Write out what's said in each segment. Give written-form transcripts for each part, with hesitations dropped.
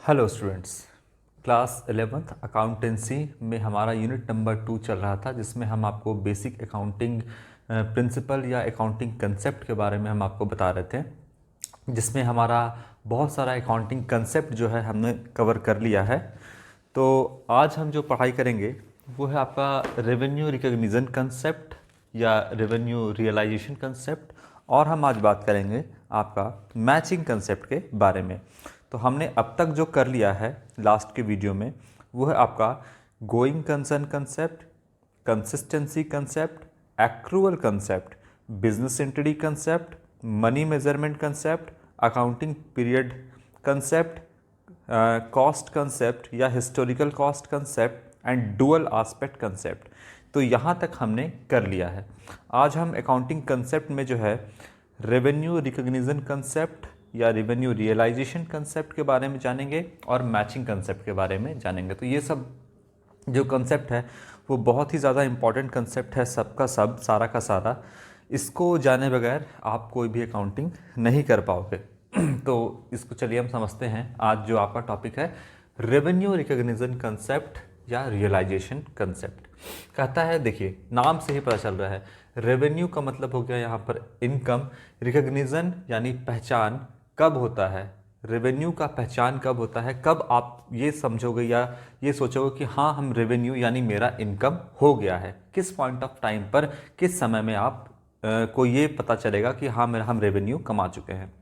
Hello students. Class 11th accountancy में हमारा unit number 2 चल रहा था, जिसमें हम आपको बेसिक अकाउंटिंग प्रिंसिपल या अकाउंटिंग कंसेप्ट के बारे में हम आपको बता रहे थे, जिसमें हमारा बहुत सारा अकाउंटिंग कंसेप्ट जो है हमने कवर कर लिया है। तो आज हम जो पढ़ाई करेंगे वो है आपका रेवेन्यू रिकग्निशन कंसेप्ट या रेवेन्यू रियलाइजेशन कंसेप्ट, और हम आज बात करेंगे आपका मैचिंग कंसेप्ट के बारे में। तो हमने अब तक जो कर लिया है लास्ट के वीडियो में वो है आपका going concern concept, consistency concept, accrual concept, business entity concept, money measurement concept, accounting period concept, cost concept या historical cost concept and dual aspect concept. तो यहाँ तक हमने कर लिया है। आज हम अकाउंटिंग कंसेप्ट में जो है रेवेन्यू रिकग्निशन कंसेप्ट या रेवेन्यू रियलाइजेशन कंसेप्ट के बारे में जानेंगे और मैचिंग कंसेप्ट के बारे में जानेंगे। तो ये सब जो कंसेप्ट है वो बहुत ही ज़्यादा इम्पॉर्टेंट कंसेप्ट है, सबका सब, सारा का सारा। इसको जाने बगैर आप कोई भी अकाउंटिंग नहीं कर पाओगे। तो इसको चलिए हम समझते हैं। आज जो आपका टॉपिक है रेवेन्यू रिकग्निशन कंसेप्ट या रियलाइजेशन कंसेप्ट। कहता है, देखिए नाम से ही पता चल रहा है, रेवेन्यू का मतलब हो गया यहाँ पर इनकम, रिकग्निशन यानी पहचान कब होता है, रेवेन्यू का पहचान कब होता है, कब आप ये समझोगे या ये सोचोगे कि हाँ हम रेवेन्यू यानी मेरा इनकम हो गया है, किस पॉइंट ऑफ टाइम पर, किस समय में आप को ये पता चलेगा कि हाँ मेरा हम रेवेन्यू कमा चुके हैं।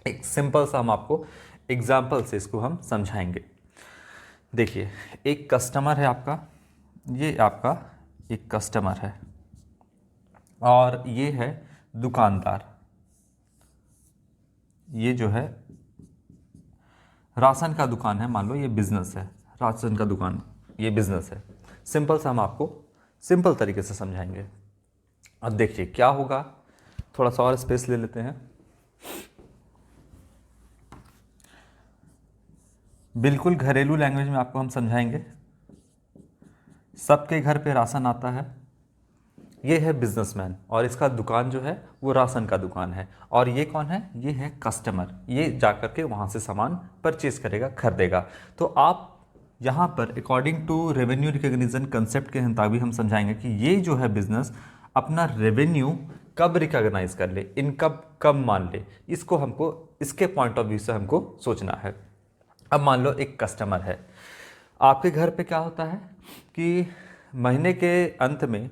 एक सिंपल सा हम आपको एग्जाम्पल से इसको हम समझाएंगे। देखिए, एक कस्टमर है आपका, ये आपका एक कस्टमर है और ये है दुकानदार। ये जो है राशन का दुकान है, मान लो ये बिजनेस है, राशन का दुकान ये बिजनेस है। सिंपल सा हम आपको सिंपल तरीके से समझाएंगे। अब देखिए क्या होगा, थोड़ा सा और स्पेस ले लेते हैं। बिल्कुल घरेलू लैंग्वेज में आपको हम समझाएंगे। सबके घर पे राशन आता है, ये है बिजनेसमैन और इसका दुकान जो है वो राशन का दुकान है, और ये कौन है, ये है कस्टमर, ये जाकर के वहाँ से सामान परचेज करेगा, खरीदेगा। तो आप यहाँ पर according to revenue recognition concept के मुताबिक हम समझाएंगे कि ये जो है बिजनेस अपना रेवेन्यू कब रिकॉग्नाइज कर ले, इनकम कब मान ले, इसको हमको इसके पॉइंट ऑफ व्यू से हमको सोचना है। अब मान लो एक कस्टमर है, आपके घर पे क्या होता है कि महीने के अंत में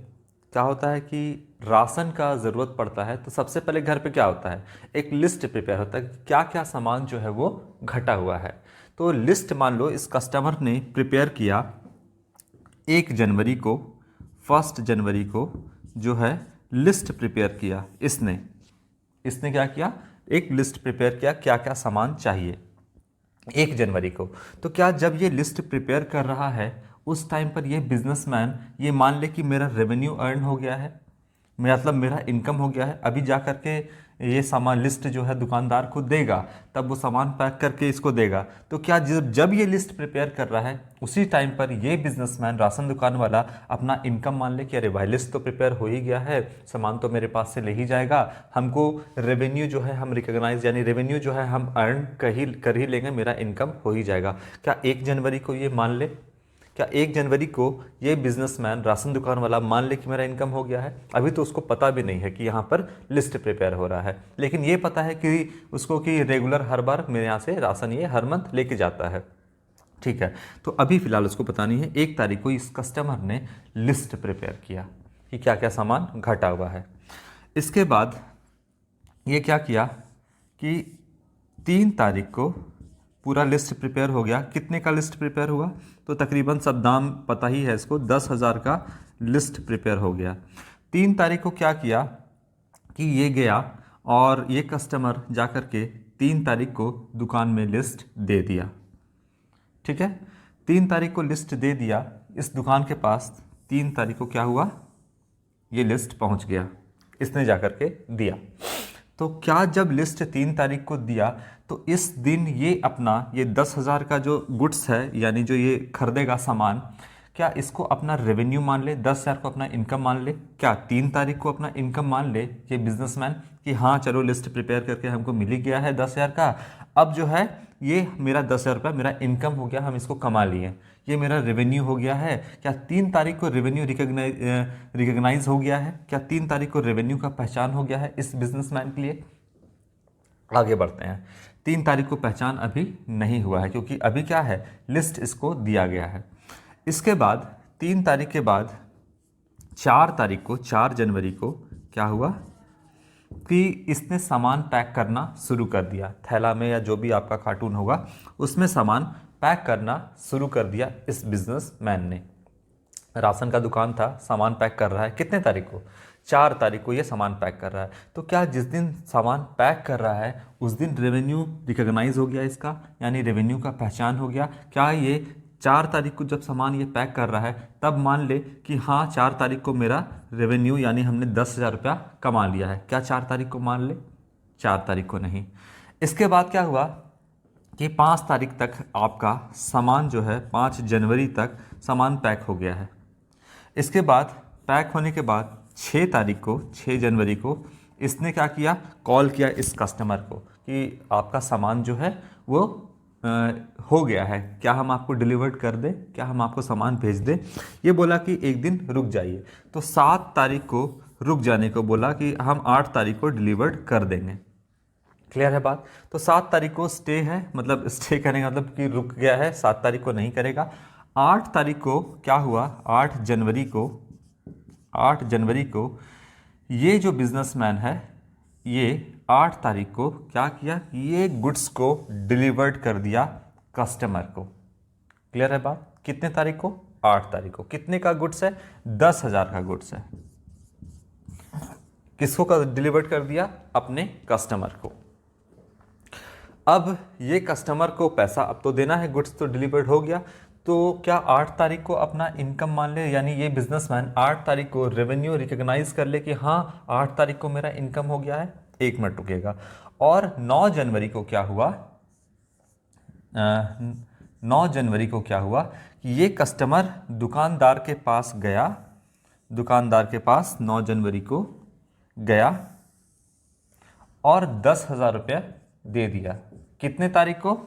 क्या होता है कि राशन का ज़रूरत पड़ता है। तो सबसे पहले घर पे क्या होता है, एक लिस्ट प्रिपेयर होता है कि क्या क्या सामान जो है वो घटा हुआ है। तो लिस्ट मान लो इस कस्टमर ने प्रिपेयर किया 1 जनवरी को, 1 जनवरी को जो है लिस्ट प्रिपेयर किया इसने क्या किया, एक लिस्ट प्रिपेयर किया क्या क्या सामान चाहिए 1 जनवरी को। तो क्या जब ये लिस्ट प्रिपेयर कर रहा है उस टाइम पर ये बिजनेसमैन ये मान ले कि मेरा रेवेन्यू अर्न हो गया है, मतलब मेरा इनकम हो गया है, अभी जा कर के ये सामान लिस्ट जो है दुकानदार को देगा, तब वो सामान पैक करके इसको देगा। तो क्या जब ये लिस्ट प्रिपेयर कर रहा है उसी टाइम पर ये बिजनेसमैन राशन दुकान वाला अपना इनकम मान ले कि अरे भाई लिस्ट तो प्रिपेयर हो ही गया है, सामान तो मेरे पास से ले ही जाएगा, हमको रेवेन्यू जो है हम रिकॉग्नाइज यानी रेवेन्यू जो है हम अर्न कर ही लेंगे, मेरा इनकम हो ही जाएगा। क्या 1 जनवरी को ये मान ले, क्या 1 जनवरी को ये बिजनेसमैन राशन दुकान वाला मान ले कि मेरा इनकम हो गया है? अभी तो उसको पता भी नहीं है कि यहाँ पर लिस्ट प्रिपेयर हो रहा है, लेकिन ये पता है कि उसको कि रेगुलर हर बार मेरे यहाँ से राशन ये हर मंथ लेके जाता है। ठीक है, तो अभी फ़िलहाल उसको पता नहीं है। 1 तारीख को इस कस्टमर ने लिस्ट प्रिपेयर किया कि क्या क्या सामान घटा हुआ है। इसके बाद ये क्या किया कि 3 तारीख को पूरा लिस्ट प्रिपेयर हो गया। कितने का लिस्ट प्रिपेयर हुआ, तो तकरीबन सब दाम पता ही है इसको, 10,000 का लिस्ट प्रिपेयर हो गया। 3 तारीख को क्या किया कि ये गया और ये कस्टमर जा कर के 3 तारीख को दुकान में लिस्ट दे दिया। ठीक है, 3 तारीख को लिस्ट दे दिया इस दुकान के पास। 3 तारीख को क्या हुआ, ये लिस्ट पहुंच गया, इसने जा कर के दिया। तो क्या जब लिस्ट 3 तारीख को दिया तो इस दिन ये अपना ये 10,000 का जो गुड्स है यानी जो ये खरीदेगा सामान, क्या इसको अपना रेवेन्यू मान ले, 10,000 को अपना इनकम मान ले? क्या 3 तारीख को अपना इनकम मान ले ये बिजनेसमैन कि हाँ चलो लिस्ट प्रिपेयर करके हमको मिल ही गया है 10,000 का, अब जो है ये मेरा 10,000 रुपया मेरा इनकम हो गया, हम इसको कमा लिए, ये मेरा रेवेन्यू हो गया है। क्या 3 तारीख को रेवेन्यू रिकग्नाइज हो गया है? क्या 3 तारीख को रेवेन्यू का पहचान हो गया है इस बिजनेसमैन के लिए? आगे बढ़ते हैं। 3 तारीख को पहचान अभी नहीं हुआ है क्योंकि अभी क्या है, लिस्ट इसको दिया गया है। इसके बाद 3 तारीख के बाद 4 तारीख को, 4 जनवरी को क्या हुआ कि इसने सामान पैक करना शुरू कर दिया, थैला में या जो भी आपका कार्टून होगा उसमें सामान पैक करना शुरू कर दिया इस बिजनेसमैन ने। राशन का दुकान था, सामान पैक कर रहा है, कितने तारीख को? 4 तारीख को ये सामान पैक कर रहा है। तो क्या जिस दिन सामान पैक कर रहा है उस दिन रेवेन्यू रिकॉग्नाइज हो गया इसका, यानी रेवेन्यू का पहचान हो गया? क्या ये 4 तारीख को जब सामान ये पैक कर रहा है तब मान ले कि हाँ 4 तारीख को मेरा रेवेन्यू यानी हमने 10,000 रुपया कमा लिया है? क्या 4 तारीख को मान ले? 4 तारीख को नहीं। इसके बाद क्या हुआ कि 5 तारीख तक आपका सामान जो है 5 जनवरी तक सामान पैक हो गया है। इसके बाद पैक होने के बाद 6 तारीख को, 6 जनवरी को इसने क्या किया, कॉल किया इस कस्टमर को कि आपका सामान जो है वो हो गया है, क्या हम आपको डिलीवर्ड कर दें, क्या हम आपको सामान भेज दें? ये बोला कि एक दिन रुक जाइए। तो 7 तारीख को रुक जाने को बोला कि हम 8 तारीख को डिलीवर्ड कर देंगे। क्लियर है बात? तो 7 तारीख को स्टे है, मतलब स्टे करेगा मतलब कि रुक गया है, 7 तारीख को नहीं करेगा। 8 तारीख को क्या हुआ, 8 जनवरी को ये जो बिजनेसमैन है ये 8 तारीख को क्या किया, ये गुड्स को डिलीवर्ड कर दिया कस्टमर को। क्लियर है बात? कितने तारीख को? 8 तारीख को। कितने का गुड्स है? 10,000 का गुड्स है। किसको डिलीवर्ड कर दिया? अपने कस्टमर को। अब ये कस्टमर को पैसा अब तो देना है, गुड्स तो डिलीवर्ड हो गया, तो क्या 8 तारीख को अपना इनकम मान ले, यानी ये बिजनेसमैन 8 तारीख को रेवेन्यू रिकॉग्नाइज कर ले कि हाँ 8 तारीख को मेरा इनकम हो गया है? 1 मिनट रुकेगा। और 9 जनवरी को क्या हुआ, 9 जनवरी को क्या हुआ कि ये कस्टमर दुकानदार के पास गया, दुकानदार के पास 9 जनवरी को गया और 10,000 रुपया दे दिया। कितने तारीख को?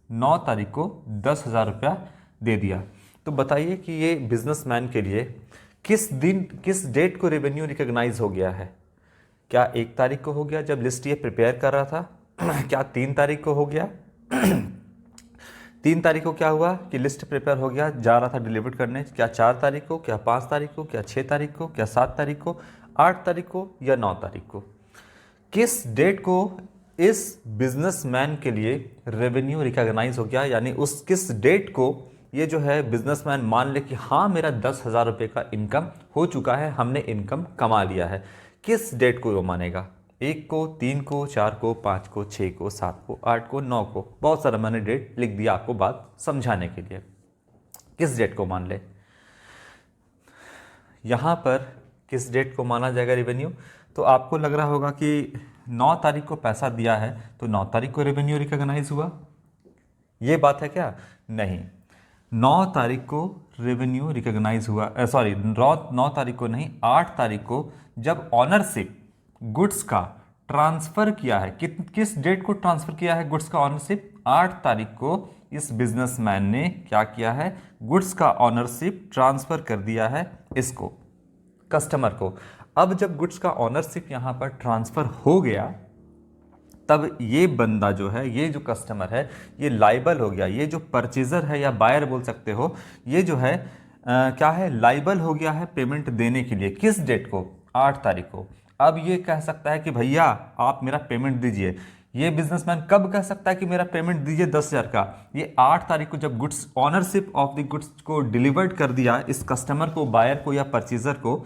9 तारीख को 10,000 रुपया दे दिया। तो बताइए कि ये बिजनेसमैन के लिए किस दिन, किस डेट को रेवेन्यू रिकॉग्नाइज हो गया है? क्या 1 तारीख को हो गया जब लिस्ट ये प्रिपेयर कर रहा था? क्या 3 तारीख को हो गया? 3 तारीख को क्या हुआ कि लिस्ट प्रिपेयर हो गया, जा रहा था डिलीवर करने? क्या 4 तारीख को? क्या 5 तारीख को? क्या 6 तारीख को? क्या 7 तारीख को? 8 तारीख को या 9 तारीख को? किस डेट को इस बिजनेसमैन के लिए रेवेन्यू रिकॉग्नाइज हो गया, यानी उस किस डेट को ये जो है बिजनेसमैन मान ले कि हाँ मेरा 10,000 रुपये का इनकम हो चुका है, हमने इनकम कमा लिया है? किस डेट को वो मानेगा? 1 को, 3 को, 4 को, 5 को, 6 को, 7 को, 8 को, 9 को, बहुत सारा मैंने डेट लिख दिया आपको बात समझाने के लिए। किस डेट को मान ले? यहाँ पर किस डेट को माना जाएगा रेवेन्यू? तो आपको लग रहा होगा कि 9 तारीख को पैसा दिया है तो 9 तारीख को रेवेन्यू रिकॉग्नाइज हुआ, ये बात है क्या? नहीं, 9 तारीख को रेवेन्यू रिकॉग्नाइज हुआ, सॉरी 9 तारीख को नहीं, 8 तारीख को जब ऑनरशिप गुड्स का ट्रांसफ़र किया है। किस डेट को ट्रांसफ़र किया है गुड्स का ऑनरशिप? 8 तारीख को इस बिजनेसमैन ने क्या किया है, गुड्स का ऑनरशिप ट्रांसफ़र कर दिया है इसको, कस्टमर को। अब जब गुड्स का ऑनरशिप यहाँ पर ट्रांसफ़र हो गया तब ये बंदा जो है, ये जो कस्टमर है, ये लाइबल हो गया, ये जो परचेज़र है या बायर बोल सकते हो, ये जो है क्या है, लाइबल हो गया है पेमेंट देने के लिए। किस डेट को? 8 तारीख को। अब ये कह सकता है कि भैया आप मेरा पेमेंट दीजिए। ये बिजनेसमैन कब कह सकता है कि मेरा पेमेंट दीजिए 10,000 का? ये 8 तारीख को जब goods ownership of the goods को डिलीवर्ड कर दिया इस कस्टमर को, बायर को या परचेज़र को,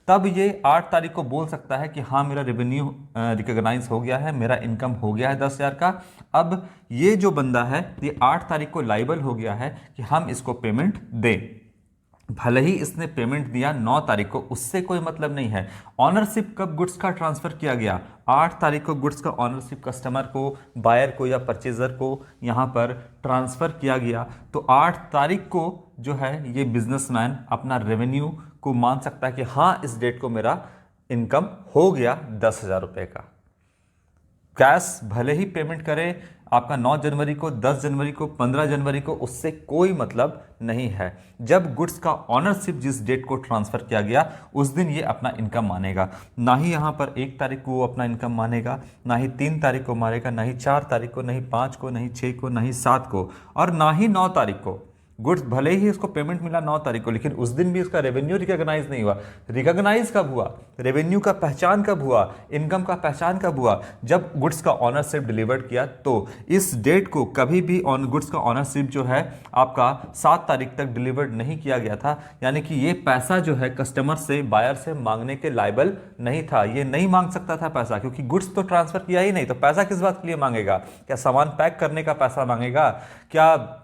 तब ये 8 तारीख को बोल सकता है कि हाँ मेरा रेवेन्यू रिकॉग्नाइज हो गया है, मेरा इनकम हो गया है 10,000 का। अब ये जो बंदा है ये 8 तारीख को लाइबल हो गया है कि हम इसको पेमेंट दें। भले ही इसने पेमेंट दिया 9 तारीख को, उससे कोई मतलब नहीं है। ऑनरशिप कब गुड्स का ट्रांसफर किया गया? 8 तारीख को गुड्स का ऑनरशिप कस्टमर को, बायर को या परचेजर को यहाँ पर ट्रांसफर किया गया। तो 8 तारीख को जो है ये बिजनेसमैन अपना रेवेन्यू को मान सकता है कि हाँ इस डेट को मेरा इनकम हो गया 10,000 रुपये का। कैश भले ही पेमेंट करे आपका 9 जनवरी को, 10 जनवरी को, 15 जनवरी को, उससे कोई मतलब नहीं है। जब गुड्स का ऑनरशिप जिस डेट को ट्रांसफर किया गया उस दिन ये अपना इनकम मानेगा। ना ही यहाँ पर 1 तारीख को वो अपना इनकम मानेगा, ना ही 3 तारीख को मानेगा, ना ही 4 तारीख को, नहीं 5 को, नहीं 6 को, नहीं 7 को, और ना ही 9 तारीख को। गुड्स भले ही इसको पेमेंट मिला 9 तारीख को, लेकिन उस दिन भी इसका रेवेन्यू रिकॉग्नाइज नहीं हुआ। रिकॉग्नाइज कब हुआ? रेवेन्यू का पहचान कब हुआ? इनकम का पहचान कब हुआ? जब गुड्स का ऑनरशिप डिलीवर्ड किया। तो इस डेट को कभी भी गुड्स का ऑनरशिप जो है आपका 7 तारीख तक डिलीवर्ड नहीं किया गया था, यानी कि ये पैसा जो है कस्टमर से, बायर से मांगने के लायबल नहीं था। ये नहीं मांग सकता था पैसा, क्योंकि गुड्स तो ट्रांसफर किया ही नहीं। तो पैसा किस बात के लिए मांगेगा? क्या सामान पैक करने का पैसा मांगेगा? क्या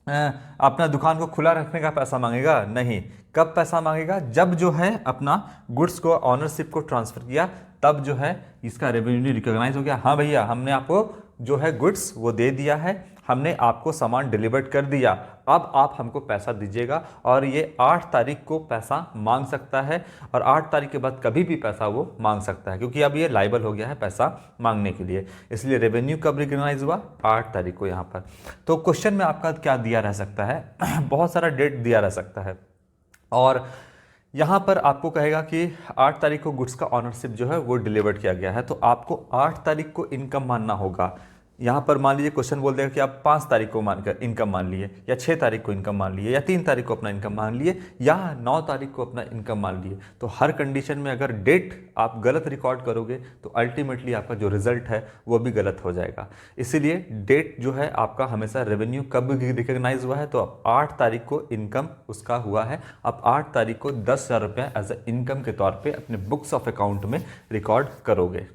अपना दुकान को खुला रखने का पैसा मांगेगा? नहीं। कब पैसा मांगेगा? जब जो है अपना गुड्स को, ऑनरशिप को ट्रांसफर किया, तब जो है इसका रेवेन्यू रिकॉग्नाइज हो गया। हाँ भैया, हमने आपको जो है गुड्स वो दे दिया है, हमने आपको सामान डिलीवर्ड कर दिया, अब आप हमको पैसा दीजिएगा। और ये 8 तारीख को पैसा मांग सकता है, और 8 तारीख के बाद कभी भी पैसा वो मांग सकता है, क्योंकि अब ये लायबल हो गया है पैसा मांगने के लिए। इसलिए रेवेन्यू कब रिकॉग्नाइज हुआ? 8 तारीख को यहाँ पर। तो क्वेश्चन में आपका क्या दिया रह सकता है? बहुत सारा डेट दिया रह सकता है, और यहाँ पर आपको कहेगा कि 8 तारीख को गुड्स का ऑनरशिप जो है वो डिलीवर्ड किया गया है, तो आपको 8 तारीख को इनकम मानना होगा। यहाँ पर मान लीजिए क्वेश्चन बोल देगा कि आप 5 तारीख को मानकर इनकम मान लिए, या 6 तारीख को इनकम मान लिए, या 3 तारीख को अपना इनकम मान लिए, या 9 तारीख को अपना इनकम मान लिए। तो हर कंडीशन में अगर डेट आप गलत रिकॉर्ड करोगे तो अल्टीमेटली आपका जो रिजल्ट है वो भी गलत हो जाएगा। इसीलिए डेट जो है आपका हमेशा रेवेन्यू कब रिकॉग्नाइज हुआ है, तो अब 8 तारीख को इनकम उसका हुआ है। अब 8 तारीख को 10,000 रुपये एज ए इनकम के तौर पर अपने बुक्स ऑफ अकाउंट में रिकॉर्ड करोगे।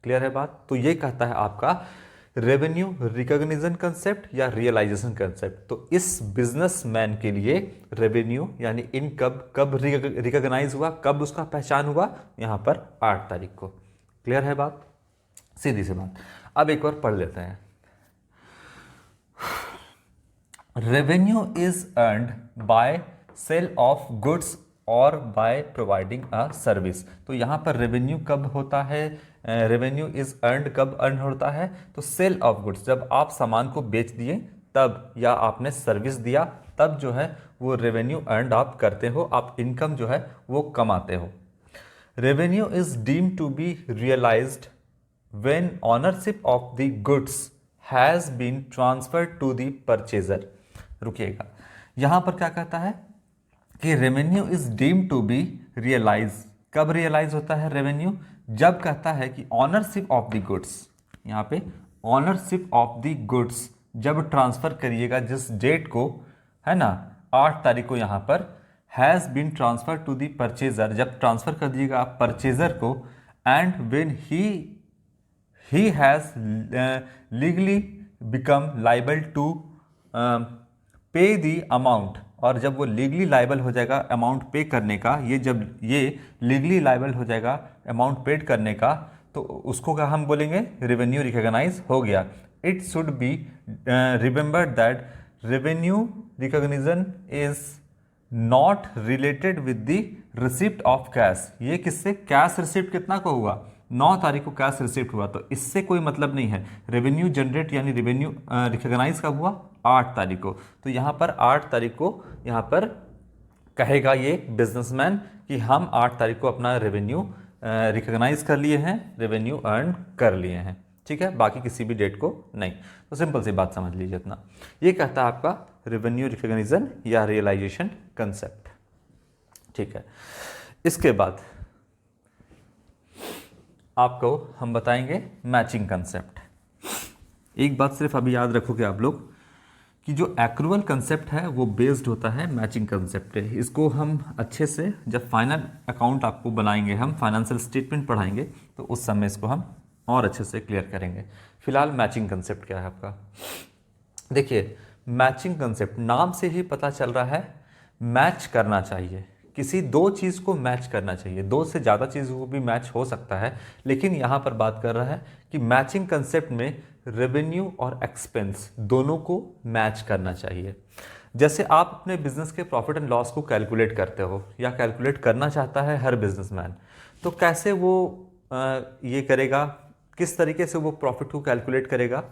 क्लियर है बात? तो ये कहता है आपका रेवेन्यू रिकॉग्निशन कंसेप्ट या रियलाइजेशन कंसेप्ट। तो इस बिजनेसमैन के लिए रेवेन्यू यानी इनकम कब रिकॉग्नाइज हुआ, कब उसका पहचान हुआ? यहाँ पर 8 तारीख को। क्लियर है बात? सीधी सी बात। अब एक बार पढ़ लेते हैं। Revenue is earned by sale of goods और बाय प्रोवाइडिंग अ सर्विस। तो यहाँ पर रेवेन्यू कब होता है? रेवेन्यू इज अर्न्ड कब अर्न होता है? तो सेल ऑफ गुड्स, जब आप सामान को बेच दिए तब, या आपने सर्विस दिया तब जो है वो रेवेन्यू अर्न आप करते हो, आप इनकम जो है वो कमाते हो। Revenue is deemed to be realized when ownership of the goods has been transferred to the purchaser. रुकिएगा, यहाँ पर क्या कहता है कि revenue is deemed to be realize. कब रियलाइज होता है रेवेन्यू? जब कहता है कि ऑनरशिप ऑफ द गुड्स, यहाँ पे ऑनरशिप ऑफ द गुड्स जब ट्रांसफर करिएगा जिस डेट को, है ना, 8 तारीख को यहाँ पर, has been transfer to the purchaser, जब ट्रांसफर कर दिएगा आप परचेजर को, and when he has legally become liable to pay the amount, और जब वो लीगली लाइबल हो जाएगा अमाउंट पे करने का, ये जब ये लीगली लाइबल हो जाएगा अमाउंट पेड करने का, तो उसको क्या हम बोलेंगे? रेवेन्यू रिकॉग्नाइज हो गया। It should be remembered that revenue recognition is not related with the receipt of cash. ये किससे? कैश रिसिप्ट कितना को हुआ? 9 तारीख को कैश रिसिप्ट हुआ, तो इससे कोई मतलब नहीं है। रेवेन्यू जनरेट यानी रेवेन्यू रिकॉग्नाइज कब हुआ? 8 तारीख को। तो यहाँ पर 8 तारीख को यहाँ पर कहेगा ये बिजनेसमैन कि हम 8 तारीख को अपना रेवेन्यू रिकॉग्नाइज कर लिए हैं, रेवेन्यू अर्न कर लिए हैं। ठीक है, बाकी किसी भी डेट को नहीं। तो सिंपल सी बात समझ लीजिए इतना। ये कहता है आपका रेवेन्यू रिकॉग्निशन या रियलाइजेशन कंसेप्ट। ठीक है, इसके बाद आपको हम बताएंगे मैचिंग कंसेप्ट। एक बात सिर्फ अभी याद रखोगे आप लोग कि जो एक्रूअल कंसेप्ट है वो बेस्ड होता है मैचिंग कंसेप्ट पे। इसको हम अच्छे से जब फाइनल अकाउंट आपको बनाएंगे, हम फाइनेंशियल स्टेटमेंट पढ़ाएंगे, तो उस समय इसको हम और अच्छे से क्लियर करेंगे। फिलहाल मैचिंग कंसेप्ट क्या है आपका? देखिए, मैचिंग कंसेप्ट नाम से ही पता चल रहा है मैच करना चाहिए, किसी दो चीज़ को मैच करना चाहिए। दो से ज़्यादा चीज़ों को भी मैच हो सकता है, लेकिन यहाँ पर बात कर रहा है कि मैचिंग कंसेप्ट में रेवेन्यू और एक्सपेंस दोनों को मैच करना चाहिए। जैसे आप अपने बिजनेस के प्रॉफिट एंड लॉस को कैलकुलेट करते हो या कैलकुलेट करना चाहता है हर बिजनेसमैन, तो कैसे वो ये करेगा, किस तरीके से वो प्रॉफिट को कैलकुलेट करेगा?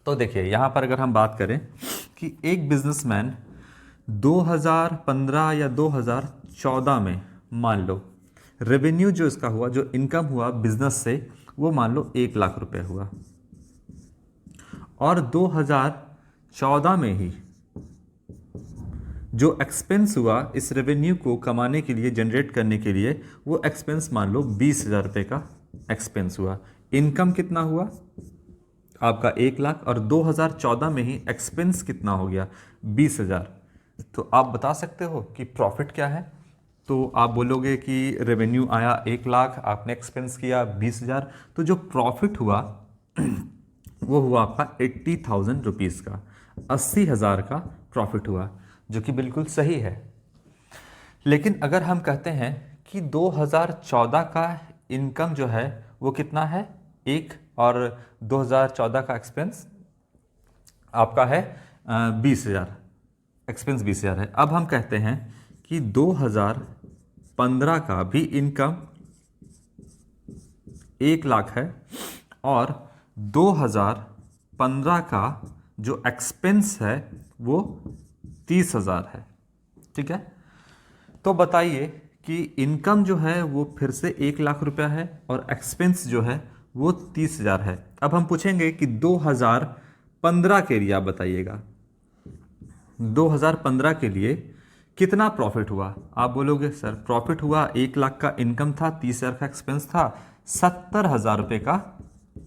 तो देखिए यहाँ पर अगर हम बात करें कि एक बिजनेसमैन 2015 या 2014 में मान लो रेवेन्यू जो इसका हुआ, जो इनकम हुआ बिजनेस से, वो मान लो 1 लाख रुपए हुआ, और 2014 में ही जो एक्सपेंस हुआ इस रेवेन्यू को कमाने के लिए, जनरेट करने के लिए, वो एक्सपेंस मान लो 20,000 रुपये का एक्सपेंस हुआ। इनकम कितना हुआ आपका 1 लाख, और 2014 में ही एक्सपेंस कितना हो गया 20,000। तो आप बता सकते हो कि प्रॉफिट क्या है? तो आप बोलोगे कि रेवेन्यू आया 1 लाख, आपने एक्सपेंस किया 20,000, तो जो प्रॉफिट हुआ वो हुआ आपका 80,000 रुपीज़ का, 80,000 का प्रॉफिट हुआ, जो कि बिल्कुल सही है। लेकिन अगर हम कहते हैं कि 2014 का इनकम जो है वो कितना है 1, और 2014 का एक्सपेंस आपका है 20,000, एक्सपेंस 20,000 है। अब हम कहते हैं कि 2015 का भी इनकम 1 लाख है, और 2015 का जो एक्सपेंस है वो 30,000 है। ठीक है, तो बताइए कि इनकम जो है वो फिर से 1 लाख रुपया है, और एक्सपेंस जो है वो 30,000 है। अब हम पूछेंगे कि 2015 के लिए आप बताइएगा, 2015 के लिए कितना प्रॉफिट हुआ? आप बोलोगे सर प्रॉफिट हुआ 1 लाख का इनकम था, 30,000 का एक्सपेंस था, 70,000 रुपये का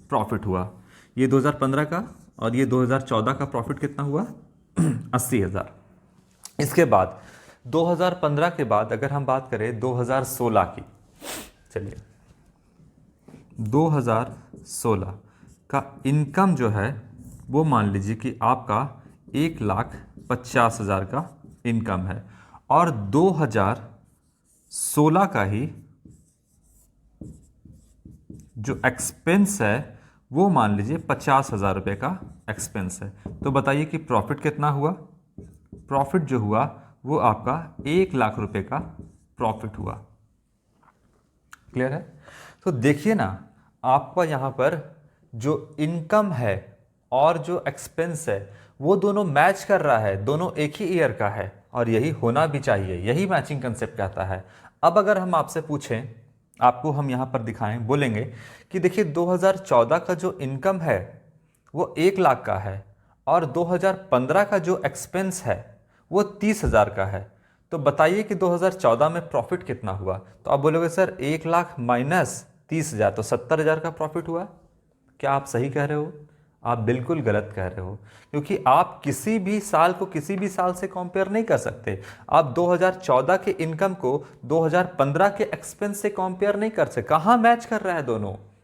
प्रॉफिट हुआ। ये 2015 का, और ये 2014 का प्रॉफिट कितना हुआ 80,000। इसके बाद 2015 के बाद अगर हम बात करें 2016 की, चलिए 2016 का इनकम जो है वो मान लीजिए कि आपका 1,50,000 का इनकम है, और 2016 का ही जो एक्सपेंस है वो मान लीजिए 50,000 रुपये का एक्सपेंस है। तो बताइए कि प्रॉफिट कितना हुआ? प्रॉफिट जो हुआ वो आपका 1 लाख रुपए का प्रॉफिट हुआ। क्लियर है? तो देखिए ना, आपका यहाँ पर जो इनकम है और जो एक्सपेंस है वो दोनों मैच कर रहा है, दोनों एक ही ईयर का है, और यही होना भी चाहिए, यही मैचिंग कंसेप्ट कहता है। अब अगर हम आपसे पूछें, आपको हम यहाँ पर दिखाएं, बोलेंगे कि देखिए 2014 का जो इनकम है वो 1 लाख का है, और 2015 का जो एक्सपेंस है वो 30,000 का है। तो बताइए कि 2014 में प्रॉफिट कितना हुआ? तो आप बोलोगे सर 1 लाख माइनस 30,000 तो 70,000 का प्रॉफिट हुआ। क्या आप सही कह रहे हो? आप बिल्कुल गलत कह रहे हो, क्योंकि आप किसी भी साल को किसी भी साल से कंपेयर नहीं कर सकते। आप 2014 के इनकम को 2015 के एक्सपेंस से कंपेयर नहीं कर सकते। कहाँ मैच कर रहा है?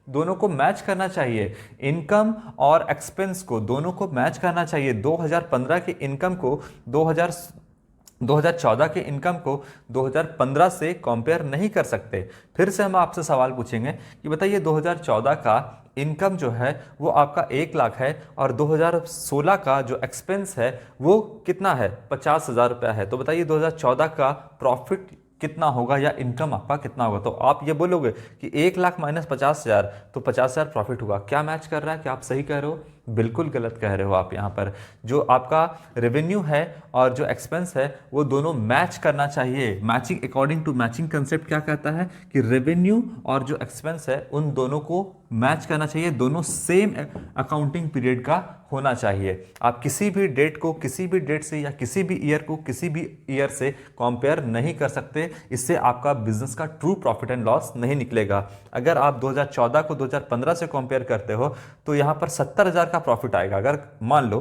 दोनों को मैच करना चाहिए। इनकम और एक्सपेंस को दोनों को मैच करना चाहिए। 2015 के इनकम को 2014 के इनकम को 2015 से कंपेयर नहीं कर सकते। फिर से हम आपसे सवाल पूछेंगे कि बताइए 2014 का इनकम जो है वो आपका 1 लाख है, और 2016 का जो एक्सपेंस है वो कितना है 50,000 रुपया है। तो बताइए 2014 का प्रॉफिट कितना होगा या इनकम आपका कितना होगा? तो आप ये बोलोगे कि 1 लाख माइनस 50,000 तो 50,000 प्रॉफिट हुआ। क्या मैच कर रहा है? क्या आप सही कह रहे हो? बिल्कुल गलत कह रहे हो आप। यहाँ पर जो आपका रेवेन्यू है और जो एक्सपेंस है वो दोनों मैच करना चाहिए। Matching, according to matching concept क्या कहता है कि रेवेन्यू और जो एक्सपेंस है उन दोनों को मैच करना चाहिए, दोनों सेम अकाउंटिंग पीरियड का होना चाहिए। आप किसी भी डेट को किसी भी डेट से या किसी भी ईयर को किसी भी ईयर से कंपेयर नहीं कर सकते। इससे आपका बिजनेस का ट्रू प्रॉफिट एंड लॉस नहीं निकलेगा। अगर आप 2014 को 2015 से कंपेयर करते हो तो यहाँ पर 70,000 का प्रॉफिट आएगा। अगर मान लो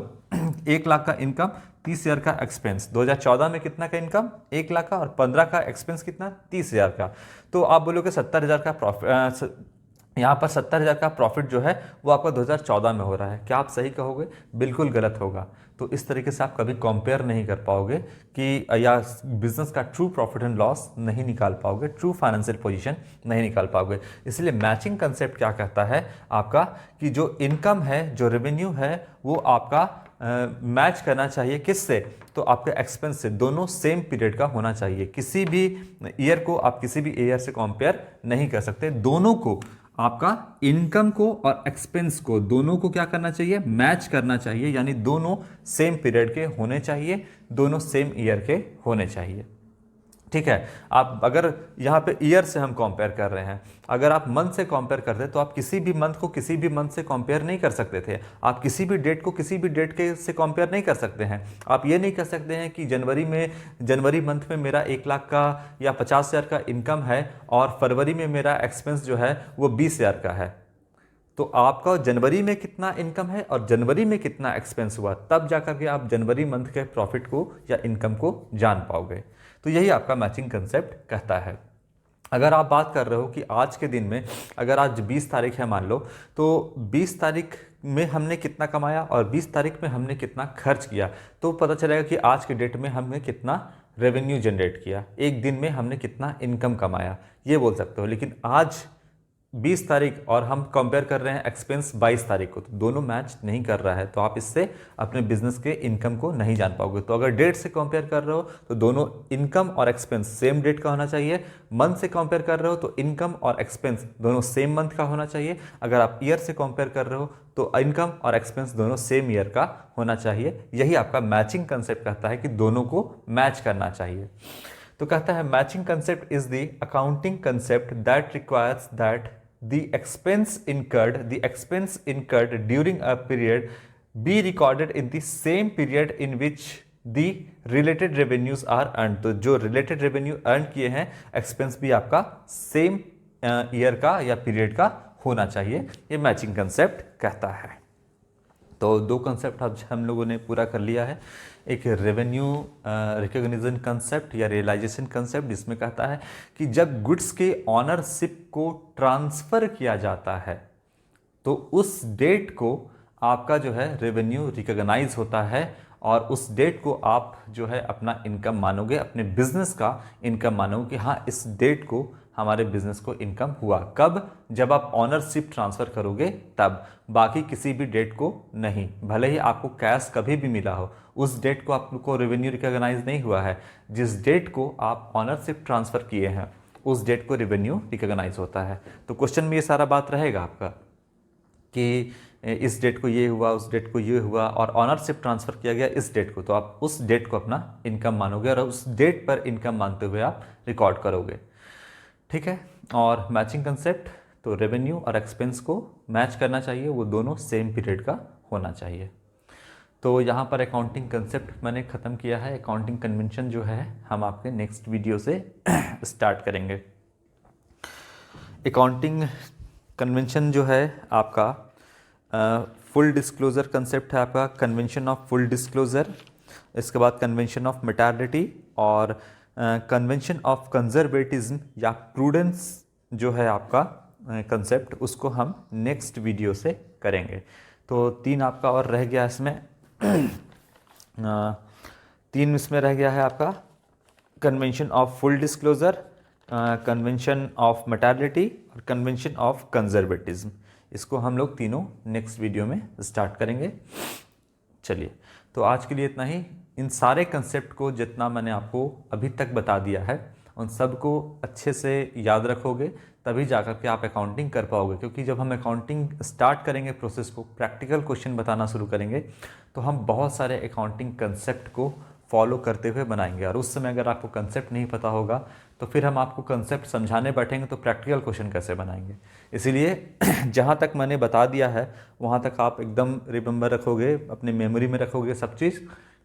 1 लाख का इनकम, 30,000 का एक्सपेंस, 2014 में कितना का इनकम 1 लाख का, और 15 का एक्सपेंस कितना 30,000 का, तो आप बोलोगे 70,000 का प्रॉफिट, यहाँ पर 70,000 का प्रॉफिट जो है वो आपका 2014 में हो रहा है। क्या आप सही कहोगे? बिल्कुल गलत होगा। तो इस तरीके से आप कभी कंपेयर नहीं कर पाओगे कि या बिजनेस का ट्रू प्रॉफिट एंड लॉस नहीं निकाल पाओगे, ट्रू फाइनेंशियल पोजीशन नहीं निकाल पाओगे। इसलिए मैचिंग कंसेप्ट क्या कहता है आपका कि जो इनकम है, जो रेवेन्यू है, वो आपका मैच करना चाहिए किससे? तो आपके एक्सपेंस से। दोनों सेम पीरियड का होना चाहिए। किसी भी ईयर को आप किसी भी ईयर से कंपेयर नहीं कर सकते। दोनों को, आपका इनकम को और एक्सपेंस को, दोनों को क्या करना चाहिए? मैच करना चाहिए। यानी दोनों सेम पीरियड के होने चाहिए, दोनों सेम ईयर के होने चाहिए। ठीक है। आप अगर यहाँ पे ईयर से हम कंपेयर कर रहे हैं, अगर आप मंथ से कंपेयर करते तो आप किसी भी मंथ को किसी भी मंथ से कंपेयर नहीं कर सकते थे। आप किसी भी डेट को किसी भी डेट के से कंपेयर नहीं कर सकते हैं। आप ये नहीं कर सकते हैं कि जनवरी मंथ में मेरा 1 लाख का या 50,000 का इनकम है और फरवरी में मेरा एक्सपेंस जो है वो 20,000 का है। तो आपका जनवरी में कितना इनकम है और जनवरी में कितना एक्सपेंस हुआ, तब जाकर के आप जनवरी मंथ के प्रॉफिट को या इनकम को जान पाओगे। तो यही आपका मैचिंग कंसेप्ट कहता है। अगर आप बात कर रहे हो कि आज के दिन में, अगर आज 20 तारीख है मान लो, तो 20 तारीख में हमने कितना कमाया और 20 तारीख में हमने कितना खर्च किया, तो पता चलेगा कि आज के डेट में हमने कितना रेवेन्यू जनरेट किया, एक दिन में हमने कितना इनकम कमाया, ये बोल सकते हो। लेकिन आज 20 तारीख और हम कंपेयर कर रहे हैं एक्सपेंस 22 तारीख को, तो दोनों मैच नहीं कर रहा है। तो आप इससे अपने बिजनेस के इनकम को नहीं जान पाओगे। तो अगर डेट से कंपेयर कर रहे हो तो दोनों इनकम और एक्सपेंस सेम डेट का होना चाहिए। मंथ से कंपेयर कर रहे हो तो इनकम और एक्सपेंस दोनों सेम मंथ का होना चाहिए। अगर आप ईयर से कंपेयर कर रहे हो तो इनकम और एक्सपेंस दोनों सेम ईयर का होना चाहिए। यही आपका मैचिंग कंसेप्ट कहता है कि दोनों को मैच करना चाहिए। तो कहता है matching concept is the accounting concept that requires that the expense incurred during a period be recorded in the same period in which the related revenues are earned। तो जो related revenue earn किए हैं, expense भी आपका same year का या period का होना चाहिए, ये मैचिंग कंसेप्ट कहता है। तो दो कंसेप्ट अब हम लोगों ने पूरा कर लिया है। एक रेवेन्यू रिकॉग्निशन कंसेप्ट या रियलाइजेशन कंसेप्ट, जिसमें कहता है कि जब गुड्स के ऑनरशिप को ट्रांसफ़र किया जाता है तो उस डेट को आपका जो है रेवेन्यू रिकॉग्नाइज होता है और उस डेट को आप जो है अपना इनकम मानोगे, अपने बिजनेस का इनकम मानोगे कि हाँ इस डेट को हमारे बिजनेस को इनकम हुआ। कब? जब आप ऑनरशिप ट्रांसफ़र करोगे तब, बाकी किसी भी डेट को नहीं। भले ही आपको कैश कभी भी मिला हो, उस डेट को आपको रेवेन्यू रिकॉग्नाइज नहीं हुआ है। जिस डेट को आप ऑनरशिप ट्रांसफ़र किए हैं उस डेट को रेवेन्यू रिकॉग्नाइज होता है। तो क्वेश्चन में ये सारा बात रहेगा आपका कि इस डेट को ये हुआ, उस डेट को ये हुआ और ऑनरशिप ट्रांसफ़र किया गया इस डेट को, तो आप उस डेट को अपना इनकम मानोगे और उस डेट पर इनकम मानते हुए आप रिकॉर्ड करोगे। ठीक है। और मैचिंग कंसेप्ट, तो रेवेन्यू और एक्सपेंस को मैच करना चाहिए, वो दोनों सेम पीरियड का होना चाहिए। तो यहाँ पर अकाउंटिंग कंसेप्ट मैंने ख़त्म किया है। अकाउंटिंग कन्वेंशन जो है हम आपके नेक्स्ट वीडियो से स्टार्ट करेंगे। अकाउंटिंग कन्वेंशन जो है आपका फुल डिस्क्लोज़र कंसेप्ट है, आपका कन्वेंशन ऑफ फुल डिस्क्लोज़र, इसके बाद कन्वेंशन ऑफ मैटरनिटी और कन्वेंशन ऑफ कंजर्वेटिज्म या प्रूडेंस जो है आपका कंसेप्ट, उसको हम नेक्स्ट वीडियो से करेंगे। तो 3 आपका और रह गया इसमें 3 इसमें रह गया है आपका convention of full disclosure, convention of maternity और कन्वेंशन ऑफ कंजर्वेटिज्म। इसको हम लोग तीनों नेक्स्ट वीडियो में स्टार्ट करेंगे। चलिए, तो आज के लिए इतना ही। इन सारे कंसेप्ट को जितना मैंने आपको अभी तक बता दिया है उन सब को अच्छे से याद रखोगे, तभी जाकर के आप अकाउंटिंग कर पाओगे। क्योंकि जब हम अकाउंटिंग स्टार्ट करेंगे, प्रोसेस को प्रैक्टिकल क्वेश्चन बताना शुरू करेंगे, तो हम बहुत सारे अकाउंटिंग कंसेप्ट को फॉलो करते हुए बनाएंगे। और उस समय अगर आपको कंसेप्ट नहीं पता होगा तो फिर हम आपको कंसेप्ट समझाने बैठेंगे तो प्रैक्टिकल क्वेश्चन कैसे बनाएंगे। इसीलिए जहाँ तक मैंने बता दिया है वहाँ तक आप एकदम रिमेंबर रखोगे, अपने मेमोरी में रखोगे सब चीज़,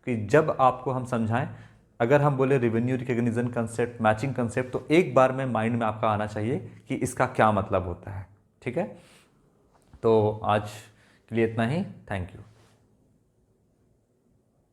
कि जब आपको हम समझाएं, अगर हम बोले revenue recognition concept, matching concept, तो एक बार में माइंड में आपका आना चाहिए कि इसका क्या मतलब होता है। ठीक है। तो आज के लिए इतना ही। Thank you.